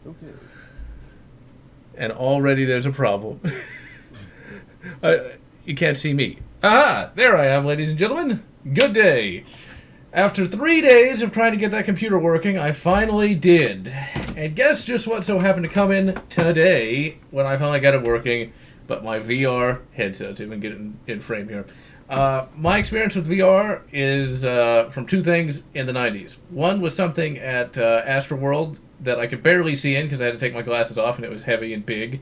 Okay. And already there's a problem. You can't see me. Aha! There I am, ladies and gentlemen. Good day. After 3 days of trying to get that computer working, I finally did. And guess just what so happened to come in today when I finally got it working, but my VR headset. Even get it in frame here. My experience with VR is from two things in the 90s. One was something at Astroworld that I could barely see in because I had to take my glasses off and it was heavy and big.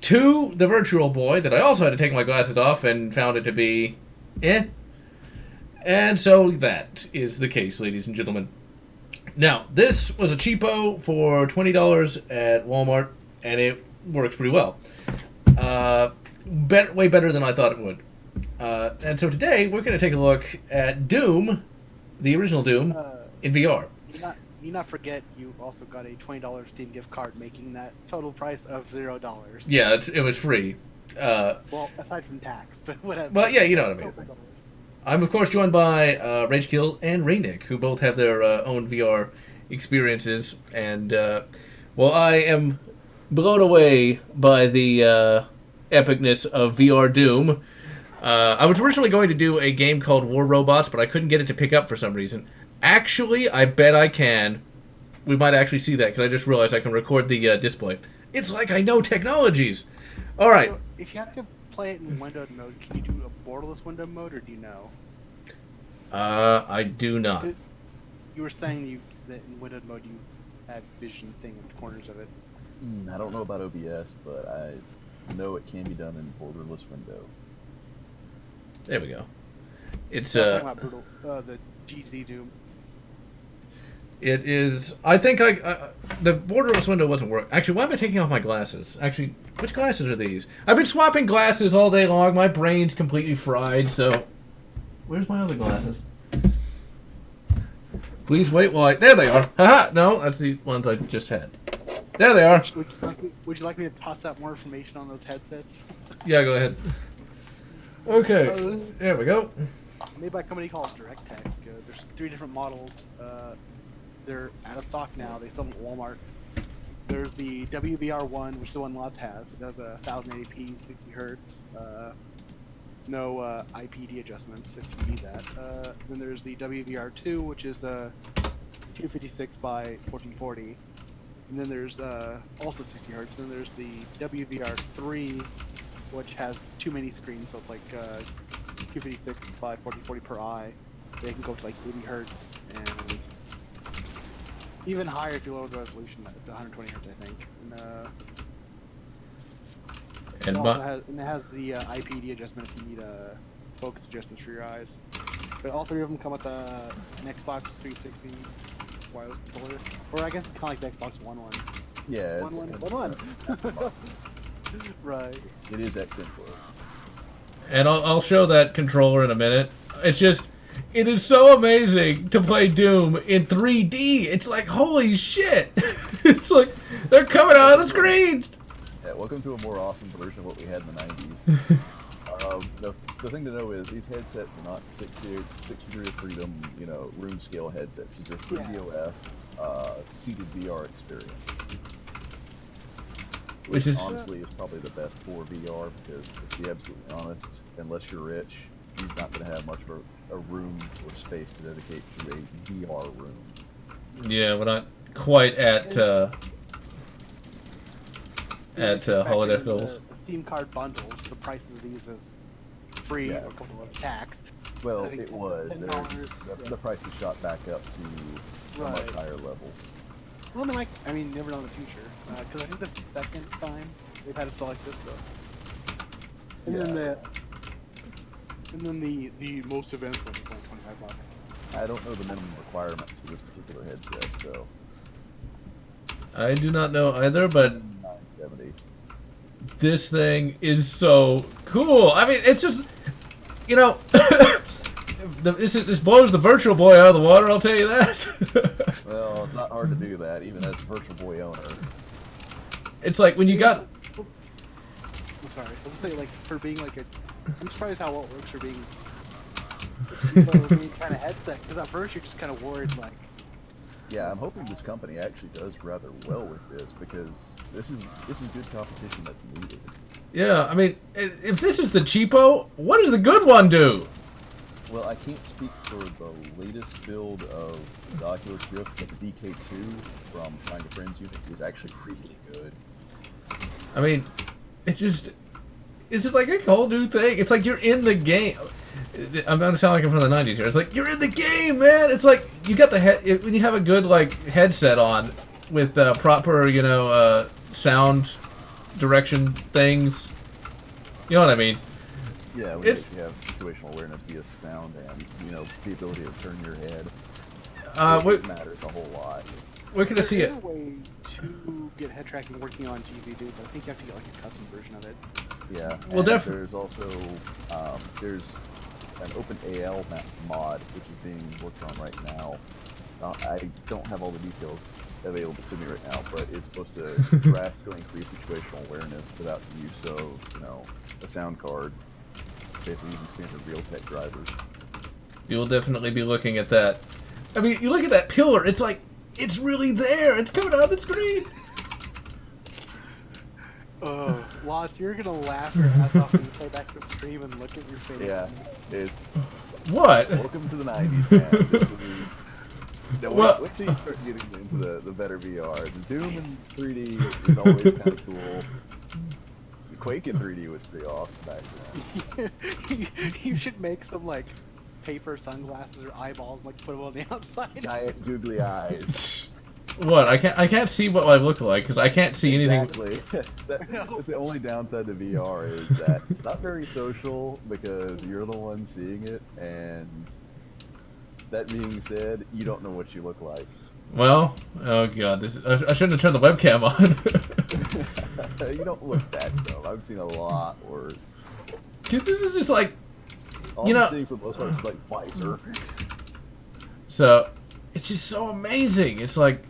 Two, the Virtual Boy that I also had to take my glasses off and found it to be eh. And so that is the case, ladies and gentlemen. Now, this was a cheapo for $20 at Walmart, and it works pretty well. Way better than I thought it would. And so today, we're going to take a look at Doom, the original Doom, in VR. You not forget you also got a $20 Steam gift card, making that total price of $0. Yeah, it was free. Well, aside from tax, but whatever. Well, yeah, you know what I mean. I'm, of course, joined by Ragekill and Raynick, who both have their own VR experiences. And, well, I am blown away by the epicness of VR Doom. I was originally going to do a game called War Robots, but I couldn't get it to pick up for some reason. Actually, I bet I can. We might actually see that, because I just realized I can record the display. It's like I know technologies. All right. So if you have to play it in windowed mode, can you do a borderless window mode, or do you know? I do not. You were saying that in windowed mode you had vision thing at the corners of it. I don't know about OBS, but I know it can be done in borderless window. There we go. It's I'm talking about the GC Doom. It is. I think the borderless window wasn't working. Actually, why am I taking off my glasses? Actually, which glasses are these? I've been swapping glasses all day long. My brain's completely fried. So, where's my other glasses? Please wait while I. There they are. Haha. No, that's the ones I just had. There they are. Would you like me to toss out more information on those headsets? Yeah, go ahead. Okay. There we go. Made by a company called Tek. There's 3 different models. They're out of stock now. They sell them at Walmart. There's the WVR1, which is the one Lotz has. It does 1080p, 60 hertz. No IPD adjustments if you need that. Then there's the WVR2, which is 256 by 1440. And then there's also 60 hertz. Then there's the WVR3, which has too many screens, so it's like 256 by 1440 per eye. They can go to like 80 hertz and even higher if you lower the resolution to 120 hertz, I think. And it has the IPD adjustment if you need focus adjustments for your eyes. But all 3 of them come with an Xbox 360 wireless controller, or I guess it's kind of like the Xbox One one. Yeah, One. Right. It is excellent. And I'll show that controller in a minute. It's just, it is so amazing to play Doom in 3D. It's like, holy shit. It's like, they're coming out of the screens. Yeah, welcome to a more awesome version of what we had in the 90s. The thing to know is these headsets are not 6 degree of freedom, room scale headsets. These are 3DOF, seated VR experience. Which is honestly is probably the best for VR, because to be absolutely honest, unless you're rich, you're not going to have much of a room or space to dedicate to a VR room. Yeah, we're not quite at holiday goals. The Steam card bundles, the prices of these is free or a couple of tax. Well, it was. The prices shot back up to a much higher level. Well, I mean, never know in the future. Because I think the second time they've had to select this stuff. And then the most advanced one is like $25. I don't know the minimum requirements for this particular headset, so. I do not know either, but $970. This thing is so cool. I mean, it's just, this blows the Virtual Boy out of the water, I'll tell you that. Well, it's not hard to do that, even as a Virtual Boy owner. It's like when you got... I'm sorry. I was saying, like, for being like I'm surprised how well it works for being kind of headset, because at first you're just kind of worried, like, Yeah, I'm hoping this company actually does rather well with this because this is good competition that's needed. Yeah, I mean, if this is the cheapo, what does the good one do? Well, I can't speak for the latest build of the Oculus Rift, but the DK2 from Find a Friends unit is actually pretty good. I mean, it's just like a whole new thing. It's like you're in the game. I'm gonna sound like I'm from the '90s here. It's like you're in the game, man. It's like you got the when you have a good like headset on with proper, you know, sound direction things. You know what I mean? Yeah, when you have situational awareness via sound and, you know, the ability to turn your head. It matters a whole lot. Where can I see it? There's a way to get head tracking working on GV, dude, but I think you have to get like a custom version of it. Yeah. Well, definitely. There's also there's an OpenAL mod which is being worked on right now. I don't have all the details available to me right now, but it's supposed to drastically increase situational awareness without the use of, you know, a sound card. Basically using standard VR-Tek drivers. You'll definitely be looking at that. I mean, you look at that pillar. It's like it's really there. It's coming out of the screen. Oh, Lotz, you're gonna laugh your ass off when you play back the stream and look at your face. Yeah, it's what? Welcome to the '90s, man. This is. No, wait till you start getting into the better VR. The Doom in 3D is always kind of cool. The Quake in 3D was pretty awesome back then. You should make some like paper sunglasses or eyeballs, and, like put them on the outside. Giant googly eyes. What? I can't see what I look like because I can't see anything. Exactly. That's the only downside to VR is that it's not very social because you're the one seeing it, and that being said, you don't know what you look like. Well, oh god, I shouldn't have turned the webcam on. You don't look that dumb. I've seen a lot worse. Cause this is just like, All I'm seeing for the most part is like visor. So, it's just so amazing. It's like,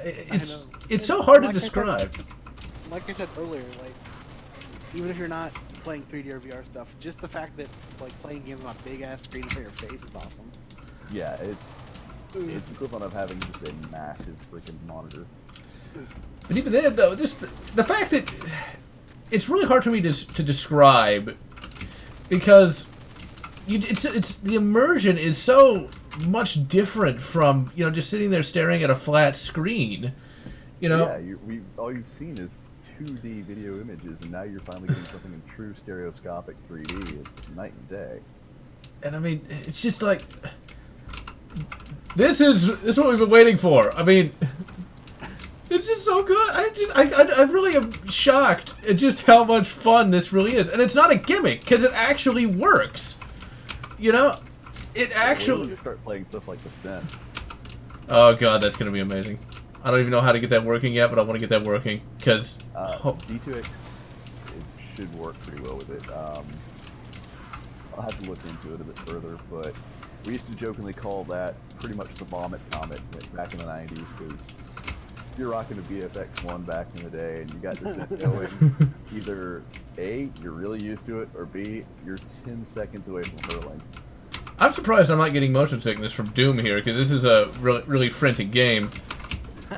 it's so hard to describe. Like I said earlier, like even if you're not playing 3D or VR stuff, just the fact that like playing games on a big ass screen in front of your face is awesome. Yeah, it's equivalent of having just a massive freaking monitor. But even then, though, just the fact that it's really hard for me to describe because it's the immersion is so much different from, you know, just sitting there staring at a flat screen. You know. Yeah, all you've seen is 2D video images, and now you're finally getting something in true stereoscopic 3D. It's night and day. And I mean, it's just like. This is what we've been waiting for. I mean, it's just so good. I really am shocked at just how much fun this really is, and it's not a gimmick because it actually works. You know, it actually. We'll start playing stuff like Descent. Oh god, that's gonna be amazing. I don't even know how to get that working yet, but I want to get that working because. D2X it should work pretty well with it. I'll have to look into it a bit further, but. We used to jokingly call that pretty much the vomit comet back in the 90s, because if you're rocking a BFX1 back in the day and you got Descent going, either A, you're really used to it, or B, you're 10 seconds away from hurling. I'm surprised I'm not getting motion sickness from Doom here, because this is a really frantic game.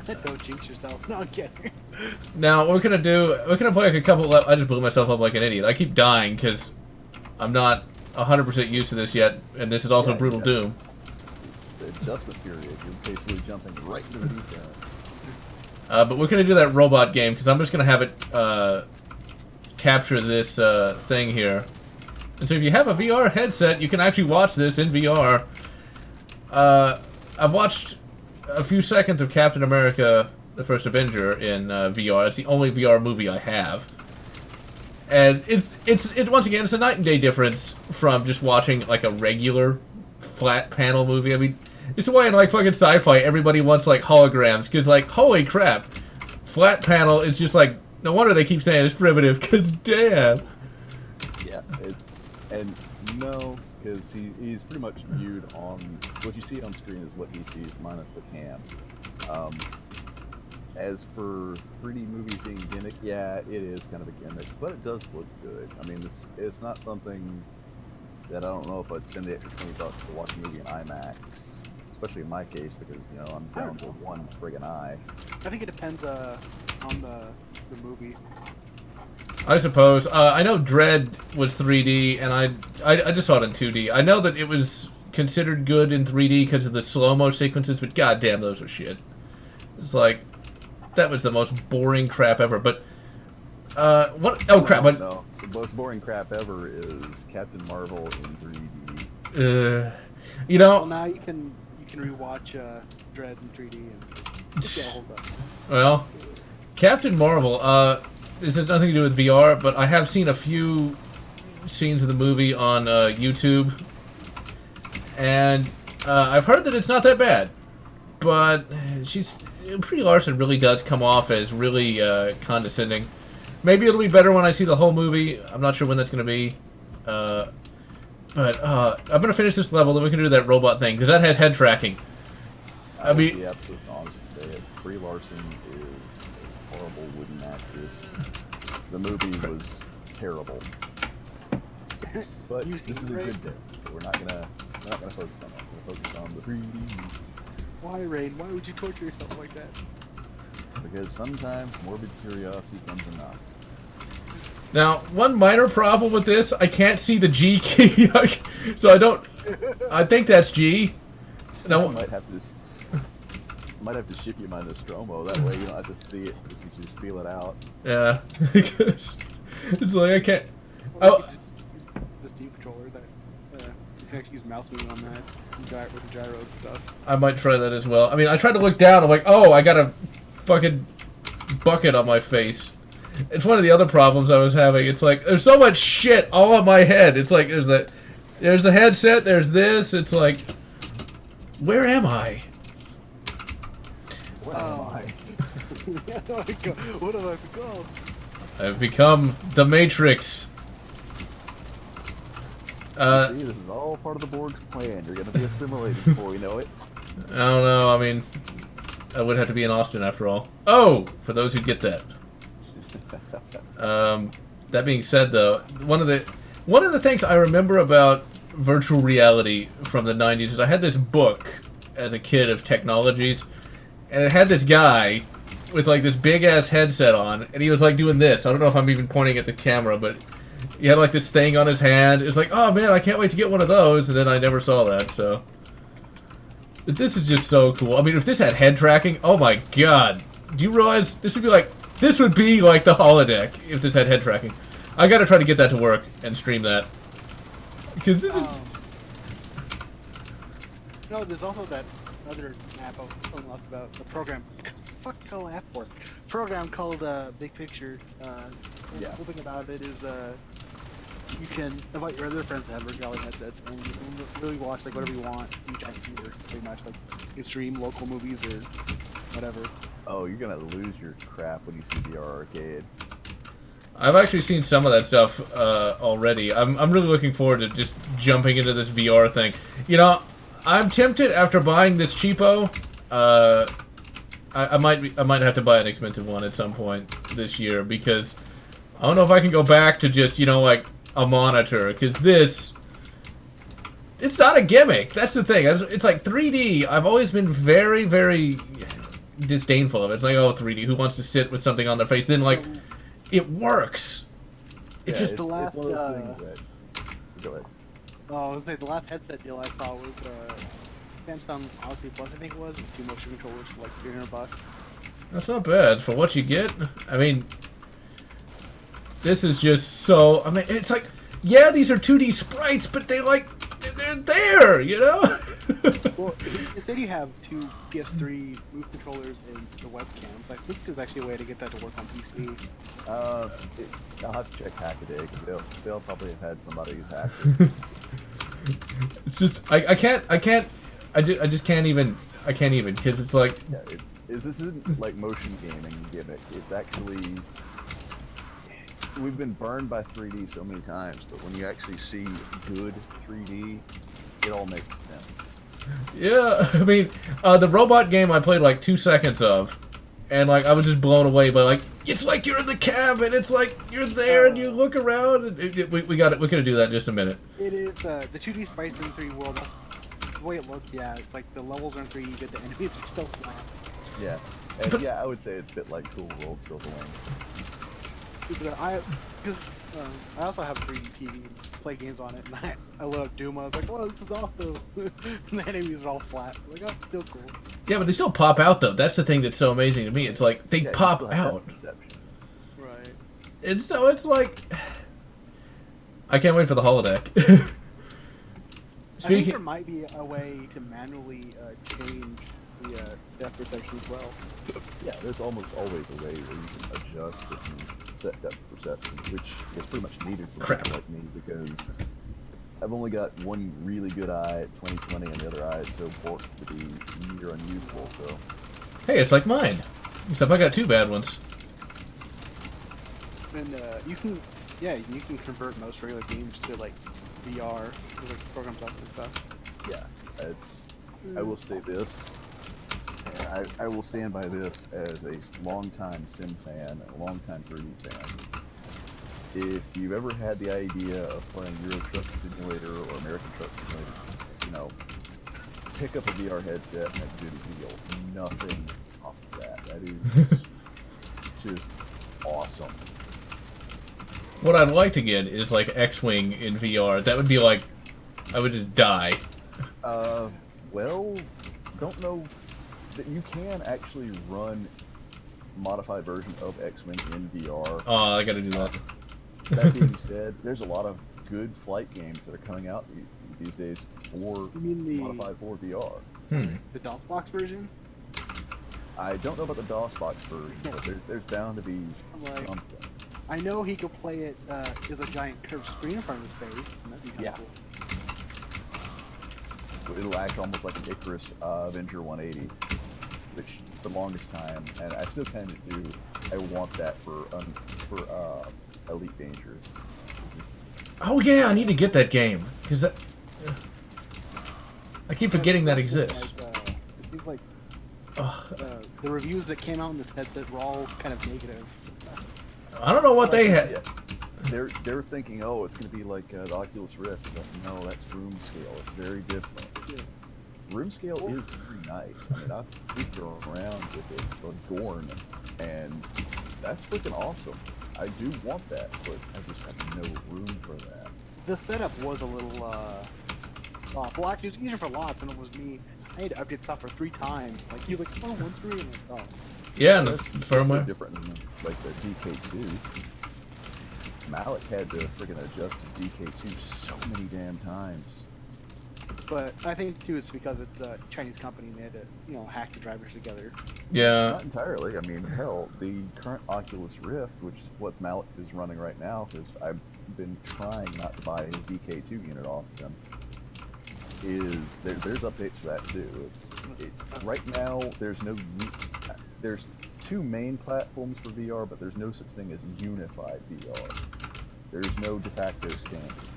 Don't jinx yourself. No, I'm kidding. Now, what we're gonna do, we're gonna play like a couple, I just blew myself up like an idiot. I keep dying, because I'm not 100% used to this yet, and this is also Brutal Doom. It's the adjustment period. You're basically jumping right into the deep end. But we're gonna do that robot game because I'm just gonna have it capture this thing here. And so if you have a VR headset, you can actually watch this in VR. I've watched a few seconds of Captain America: The First Avenger in VR. It's the only VR movie I have. And it's once again, it's a night and day difference from just watching like a regular flat panel movie. I mean, it's the way in like fucking sci-fi everybody wants like holograms, because like holy crap, flat panel is just like, no wonder they keep saying it's primitive, because damn. Yeah, because he's pretty much viewed on what you see on screen is what he sees minus the cam. As for 3D movies being gimmick, yeah, it is kind of a gimmick, but it does look good. I mean, it's not something that I don't know if I'd spend the extra $20 to watch a movie in IMAX especially in my case, because you know I'm down to one friggin' eye. I think it depends on the movie. I suppose. I know Dread was 3D, and I just saw it in 2D. I know that it was considered good in 3D because of the slow-mo sequences, but goddamn, those were shit. It's like, that was the most boring crap ever. But, what? Oh, crap. But, no, the most boring crap ever is Captain Marvel in 3D. You know... Well, now you can rewatch Dread in 3D and yeah, hold up. Well, Captain Marvel, this has nothing to do with VR, but I have seen a few scenes of the movie on YouTube, and I've heard that it's not that bad, but Brie Larson really does come off as really condescending. Maybe it'll be better when I see the whole movie. I'm not sure when that's going to be, but I'm going to finish this level, then we can do that robot thing, because that has head tracking. I would be absolutely honest and say it. Brie Larson is a horrible wooden actress. The movie was terrible, but this is a good day. So we're not gonna focus on that. We're gonna focus on the 3D. Why, Rain? Why would you torture yourself like that? Because sometimes morbid curiosity comes enough. Now, one minor problem with this, I can't see the G key, so I don't. I think that's G. No, might have to ship you my Nostromo. That way you don't have to see it. You can just feel it out. Yeah, because it's like I can't. Or you could just use the Steam controller. That you can actually use mouse movement on that with the gyro and stuff. I might try that as well. I mean, I tried to look down. I'm like, oh, I got a fucking bucket on my face. It's one of the other problems I was having. It's like there's so much shit all on my head. It's like there's the headset. There's this. It's like, where am I? Where am I? What have I become? I've become the Matrix. See, this is all part of the Borg's plan. You're going to be assimilated before we know it. I don't know. I mean, I would have to be in Austin after all. Oh, for those who get that. That being said, though, one of the things I remember about virtual reality from the 90s is I had this book as a kid of technologies, and it had this guy with like this big ass headset on, and he was like doing this. I don't know if I'm even pointing at the camera, but he had like this thing on his hand. It was like, oh man, I can't wait to get one of those, and then I never saw that, so. But this is just so cool. I mean, if this had head tracking, oh my god. Do you realize this would be like the holodeck if this had head tracking. I gotta try to get that to work and stream that. Because this is... No, there's also that other app I was telling lots about, the program. Fuck call app for? Program called Big Picture. The cool thing about it is you can invite your other friends to have virtual reality headsets, and you can really watch like whatever you want in giant theater, pretty much. Like you can stream local movies or whatever. Oh, you're gonna lose your crap when you see VR Arcade. I've actually seen some of that stuff already. I'm really looking forward to just jumping into this VR thing. You know, I'm tempted after buying this cheapo. I might have to buy an expensive one at some point this year because I don't know if I can go back to just, you know, like a monitor, because it's not a gimmick. That's the thing. It's like 3D. I've always been very, very disdainful of it. It's like, oh, 3D. Who wants to sit with something on their face? Then, like, it works. It's just the last. It's one of those things that... Go ahead. Oh, I was saying the last headset deal I saw was Samsung Odyssey Plus, I think it was, with 2 motion controllers for like $300. That's not bad for what you get. I mean, this is just so. I mean, it's like, yeah, these are 2D sprites, but they're there, you know. Well, instead you have 2 PS3 Move controllers and the webcams. I think there's actually a way to get that to work on PC. I'll have to check Hackaday because they'll probably have had somebody who's hacked it. It's just I just can't even because it's like this isn't like motion gaming gimmick. It's actually we've been burned by 3D so many times, but when you actually see good 3D, it all makes sense. Yeah, I mean, the robot game I played like 2 seconds of, and like I was just blown away by like it's like you're in the cab and it's like you're there and you look around and we got it. We're gonna do that in just a minute. It is the 2D sprites in the 3D world. That's the way it looks, yeah, it's like the levels aren't 3D, but the enemies are still flat. Yeah, and yeah, I would say it's a bit like Cool World Silverwings. Because I also have a 3D TV and play games on it, and I load up Doom. I was like, "Oh, this is awesome!" And the enemies are all flat. I'm like, oh, still cool. Yeah, but they still pop out though. That's the thing that's so amazing to me. It's like they pop out. Right. And so it's like, I can't wait for the holodeck. I think there might be a way to manually change the depth perception as well. Yeah, there's almost always a way where you can adjust it and set depth perception, which is pretty much needed for people like me because I've only got one really good eye at 20/20 and the other eye is so forked to be near unusable, so... Hey, it's like mine. Except I got 2 bad ones. And you can convert most regular games to like VR, like programs up and stuff. Yeah, I will say this. I will stand by this as a long-time sim fan and a long-time 3D fan. If you've ever had the idea of playing Euro Truck Simulator or American Truck Simulator, you know, pick up a VR headset and that dude feel nothing tops that. That is just awesome. What I'd like to get is like X-Wing in VR. That would be like, I would just die. Well, don't know that you can actually run modified version of X-Wing in VR. Oh, I gotta do that. That being said, there's a lot of good flight games that are coming out these days for modified for VR. The DOSBox version? I don't know about the DOSBox version, but there's bound to be something. I know he could play it as a giant curved screen in front of his face. And that'd be kinda cool. It'll act almost like an Icarus Avenger 180, which for the longest time, and I still kind of do. I want that for Elite Dangerous. Oh yeah, I need to get that game because I keep forgetting that exists. It seems like the reviews that came out in this headset were all kind of negative. I don't know what they had. Yeah. They're thinking, oh, it's going to be like the Oculus Rift. But no, that's room scale. It's very different. Yeah. Room scale is pretty nice. I mean, I've tweaked around with it for Gorn, and that's freaking awesome. I do want that, but I just have no room for that. The setup was a little off. Well, actually, it was easier for Lotz than it was me. I had to update software 3 times. Like, he was like, oh, 1.3, and I thought. Yeah, and the That's firmware. different than like the DK2. Malik had to freaking adjust his DK2 so many damn times. But I think too it's because it's a Chinese company and they had to, hack the drivers together. Yeah. Not entirely. I mean, hell, the current Oculus Rift, which is what Malik is running right now, because I've been trying not to buy a DK2 unit off them, is there's updates for that too. Right now there's 2 main platforms for VR, but there's no such thing as unified VR. There's no de facto standard.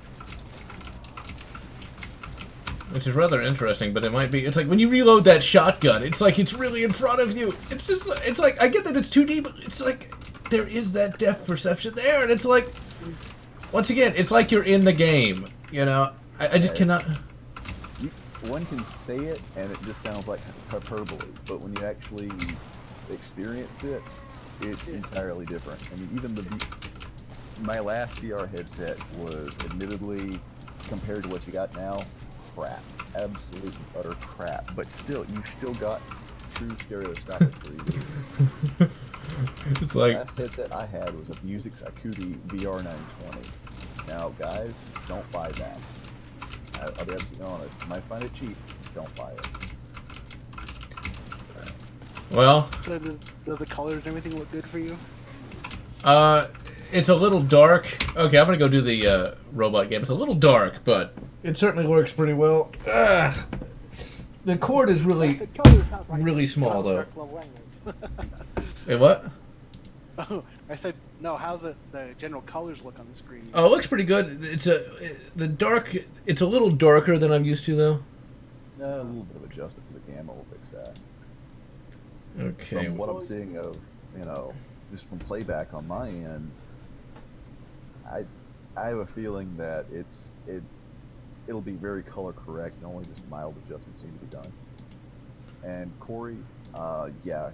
Which is rather interesting, but it might be. It's like when you reload that shotgun, it's like it's really in front of you. It's just, it's like, I get that it's 2D, but it's like there is that depth perception there, and it's like, once again, it's like you're in the game. You know, I just cannot. One can say it, and it just sounds like hyperbole, but when you actually experience it, it's entirely different. I mean, even my last VR headset was admittedly, compared to what you got now, crap. Absolute utter crap. But still, you still got true stereoscopic 3D. It's like, the last headset I had was a Vuzix Acuity VR920. Now, guys, don't buy that. I'll be absolutely honest. You might find it cheap. Don't buy it. well, So does the colors and everything look good for you? it's a little dark. Okay, I'm gonna go do the robot game. It's a little dark, but it certainly works pretty well. Ugh. The cord is really, really small though. Wait, what? Oh, I said no. How's the general colors look on the screen? Oh, it looks pretty good. It's a little darker than I'm used to though. A little bit of adjustment to the gamma will fix that. Okay. From what I'm seeing of, just from playback on my end, I have a feeling that it'll be very color correct, and only just mild adjustments need to be done. And Corey, yeah,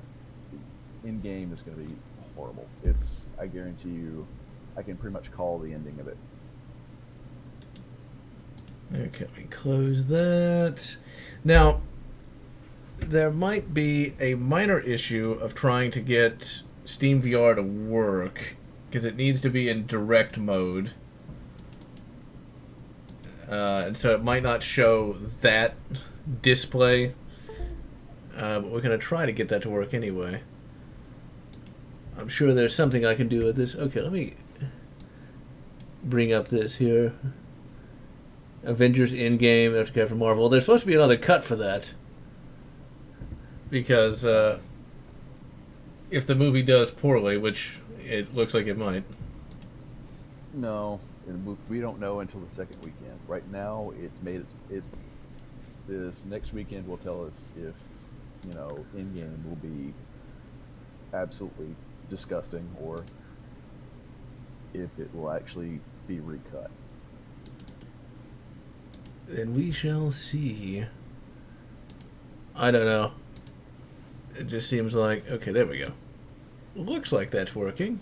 in game is going to be horrible. I guarantee you, I can pretty much call the ending of it. Okay, we close that. Now, there might be a minor issue of trying to get Steam VR to work, because it needs to be in direct mode. And so it might not show that display. But we're going to try to get that to work anyway. I'm sure there's something I can do with this. Okay, let me bring up this here. Avengers in-game after Marvel. There's supposed to be another cut for that. Because if the movie does poorly, which it looks like it might. No, we don't know until the second weekend. Right now, it's this next weekend will tell us if, in-game will be absolutely disgusting or if it will actually be recut. Then we shall see. I don't know. It just seems like... Okay, there we go. Looks like that's working.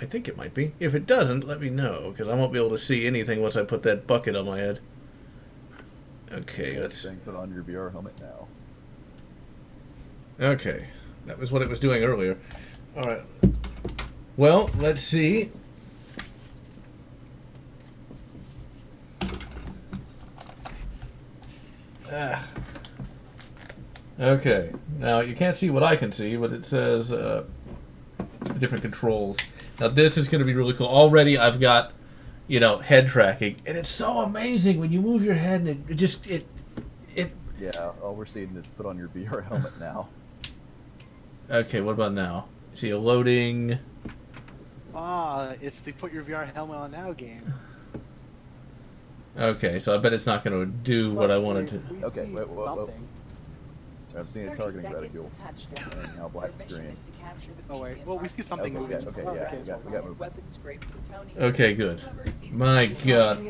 I think it might be. If it doesn't, let me know, because I won't be able to see anything once I put that bucket on my head. Okay, let's... Put on your VR helmet now. Okay. That was what it was doing earlier. Alright. Well, let's see. Okay. Now, you can't see what I can see, but it says different controls. Now, this is going to be really cool. Already, I've got, head tracking. And it's so amazing when you move your head and it just... Yeah, all we're seeing is put on your VR helmet now. Okay, what about now? See a loading... It's the put your VR helmet on now game. Okay, so I bet it's not going to do what I wanted to... Okay, wait. I'm seeing a targeting reticule. And now black screen. Oh wait, well we see something moving. Okay, yeah, we got movement. Okay, good. My God.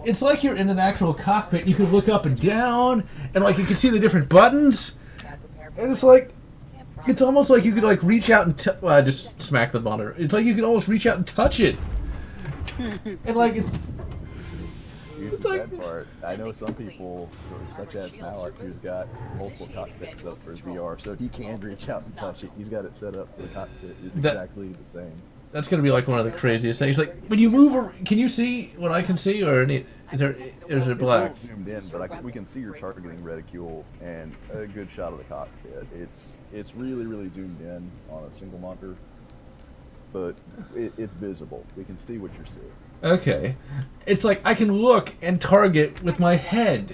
It's like you're in an actual cockpit. You can look up and down, and like you can see the different buttons. And it's like... It's almost like you could like reach out and I just smack the monitor. It's like you could almost reach out and touch it. And like it's Here's the bad part. I know some people, such as Malik, who's got multiple cockpits set up for his VR, so he can reach out and touch it. He's got it set up for the cockpit. It's exactly the same. That's gonna be like one of the craziest things. Like when you move, can you see what I can see, or is it black? It's all zoomed in, but we can see your targeting reticule and a good shot of the cockpit. It's really zoomed in on a single monitor, but it's visible. We can see what you're seeing. Okay, it's like I can look and target with my head,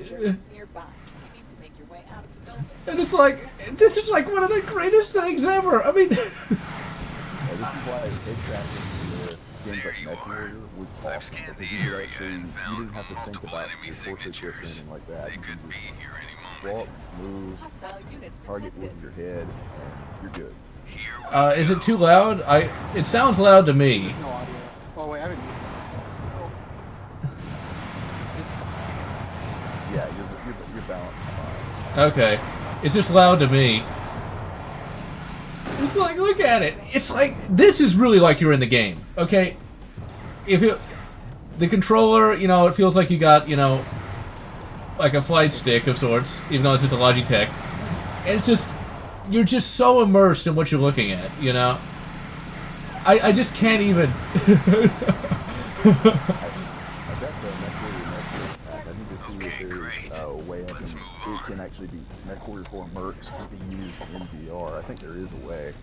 and it's like this is like one of the greatest things ever. I mean. This is why head tracking with games like MechWarrior was awesome, because you didn't have to think about your torso twist or anything like that. You can just walk, move, target with your head, and you're good. Is it too loud? It sounds loud to me. No audio. Oh wait, I haven't. Yeah, your balance is fine. Okay, it's just loud to me. It's like, look at it. It's like, this is really like you're in the game, okay? The controller, it feels like you got, like a flight stick of sorts, even though it's just a Logitech. And it's just, you're just so immersed in what you're looking at, I just can't even. I got the MechWarrior. I need to see if there's a way it can actually be MechWarrior 4 Mercs to be used in VR. I think there is a way.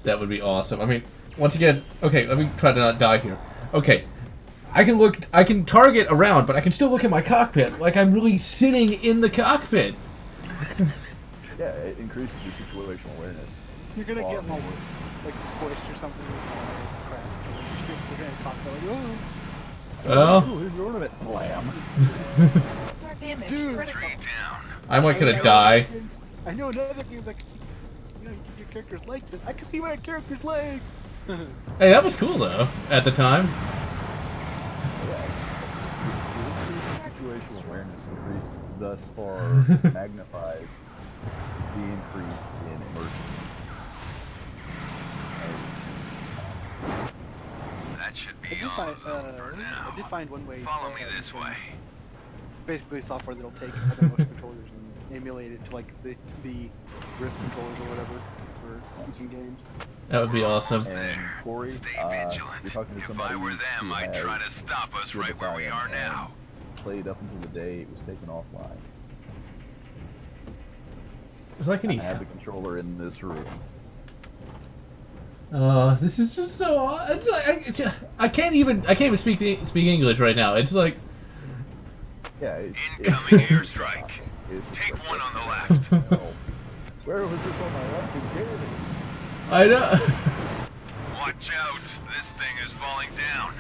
That would be awesome. I mean, once again, okay, let me try to not die here. Okay, I can target around, but I can still look at my cockpit like I'm really sitting in the cockpit. Yeah, it increases your situational awareness. You're gonna get like squished or something. You're gonna cockpit like, Well, here's your ornament. Blam. Dude, I'm like gonna die. I know another game that can see, you keep your character's legs. I can see my character's legs. Hey, that was cool though at the time. Yeah, it increases situational awareness increase thus far magnifies the increase in immersion. That should I be did all find, of them for now. I did find one way. Follow me this way. Basically, software that'll take other motion controllers and emulate it to like the Rift controllers or whatever for using games. That would be awesome. And Corey, Stay you're vigilant. talking to If somebody I were who them, I'd try to has stop us Steel right where we are Battalion now. and played up until the day it was taken offline. It's like any. I have the controller in this room. This is just so. It's like I can't even speak English right now. It's like. Yeah. Incoming airstrike. It's just Take like, one on the what left. hell? Where was this on my left in Canada? I know. Watch out. This thing is falling down.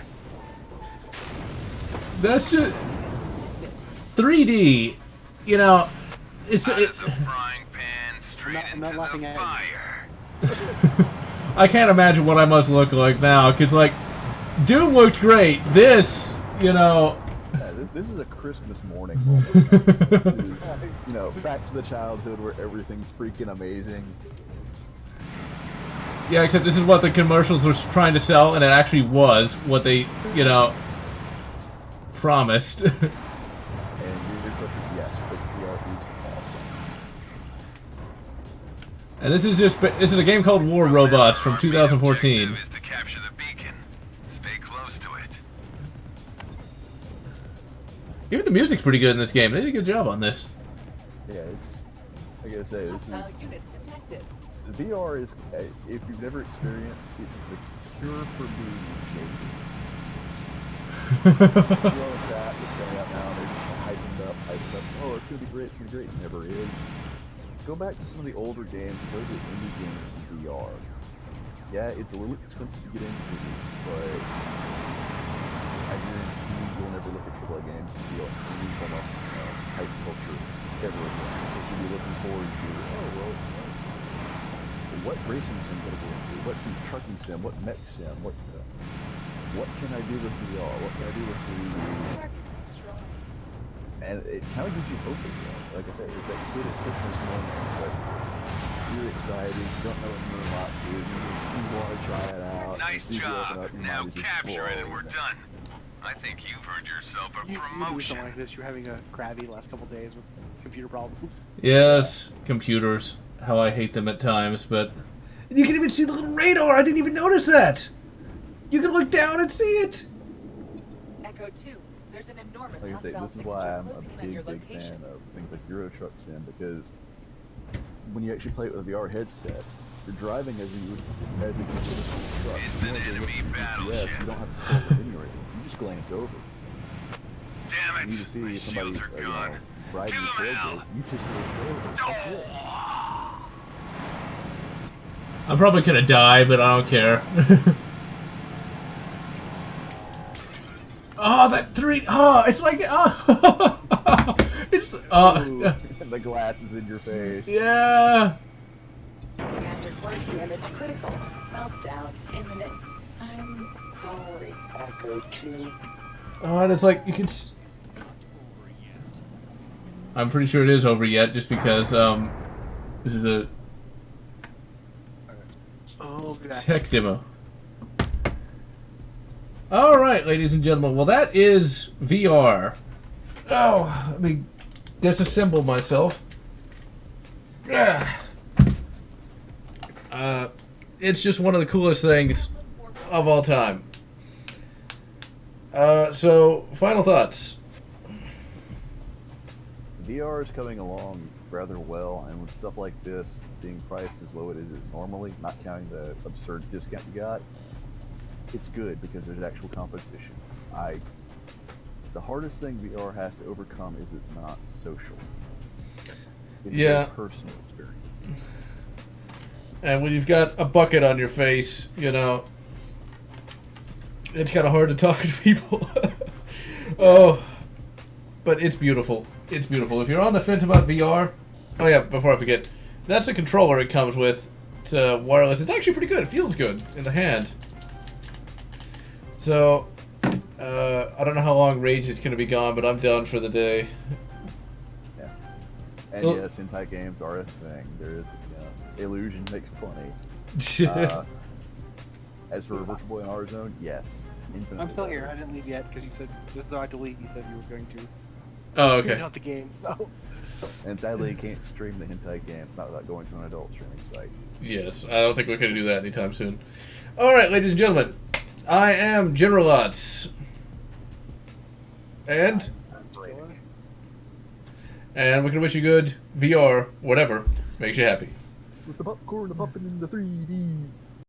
That's just 3D. You know, it's. Out of the frying pan straight I'm not into laughing the at you. fire. I can't imagine what I must look like now, because, like, Doom looked great. This, you know... Yeah, this is a Christmas morning moment. This is, you know, back to the childhood where everything's freaking amazing. Yeah, except this is what the commercials were trying to sell, and it actually was what they, you know, promised. And your question, yes, but VR is awesome. And this is a game called War Robots from 2014. The objective is to capture the beacon. Stay close to it. Even the music's pretty good in this game. They did a good job on this. Yeah, it's, like I say, this is, Hostile units detected. the VR is, if you've never experienced, it's the cure for being jaded. You know that that's coming out now, they're just hyping up, oh, it's gonna be great, it never is. Go back to some of the older games, play the indie games in VR. Yeah, it's a little expensive to get into, but I guarantee you'll never look at AAA games and feel any kind of hype culture ever again. Because you'll be looking forward to, oh, well, what racing sim can I go into? What trucking sim? What mech sim? What can I do with VR? What can I do with 3D? Target destroyed. And it kind of gives you hope again. Like I said, it's that kid at Christmas moment. It's like, you're excited, you don't know what Lotz is, you want to try it out. Nice you open job. up, your Now mind is just capture it and we're blown. done. I think you've earned yourself a You do promotion. something like this. You're having a crabby the last couple days with computer problems. Yes, computers. How I hate them at times, but... And you can even see the little radar! I didn't even notice that! You can look down and see it! Echo 2. There's an enormous Like I say, hostile this is why I'm a signature closing in on your big fan location. of things like Euro Truck Sim, because when you actually play it with a VR headset, you're driving as you would as if you were truck. It's You an don't have to enemy look at the battleship. GPS, you don't have to pull up the menu or anything. You just glance over. Damn You need it. to see My if somebody's shields are gone. riding To the the hell. tailgate. You just look over. That's it. I'm probably gonna die, but I don't care. Oh, that 3... Oh, it's like... Oh, it's... Ooh, the glass is in your face. Yeah... Reactor core damage critical. Meltdown imminent. I'm sorry. Echo 2. Oh, and it's like, you can... I'm pretty sure it is over yet, just because, this is a Oh, God. tech demo. Alright, ladies and gentlemen, well that is VR. Oh, let me disassemble myself. It's just one of the coolest things of all time. So, final thoughts. VR is coming along rather well, and with stuff like this being priced as low as it is normally, not counting the absurd discount you got, it's good because there's actual competition. The hardest thing VR has to overcome is it's not social. It's Yeah. a personal experience. And when you've got a bucket on your face, you know, it's kind of hard to talk to people. Oh, but it's beautiful. It's beautiful. If you're on the fence about VR, oh yeah, before I forget, that's the controller it comes with. It's wireless. It's actually pretty good. It feels good in the hand. So, I don't know how long Rage is going to be gone, but I'm done for the day. Yeah. And Well- yes, hentai games are a thing. There is, Illusion makes plenty. As for Virtual Boy and R-Zone, yes. Infinitely I'm still better. here. I didn't leave yet because you said just though I delete. You said you were going to Oh, finish okay. out the game. So And sadly, you can't stream the hentai games, not without going to an adult streaming site. Yes, I don't think we're going to do that anytime soon. All right, ladies and gentlemen, I am General Lotz. And we're going to wish you good VR, whatever makes you happy. With the popcorn popping in the 3D.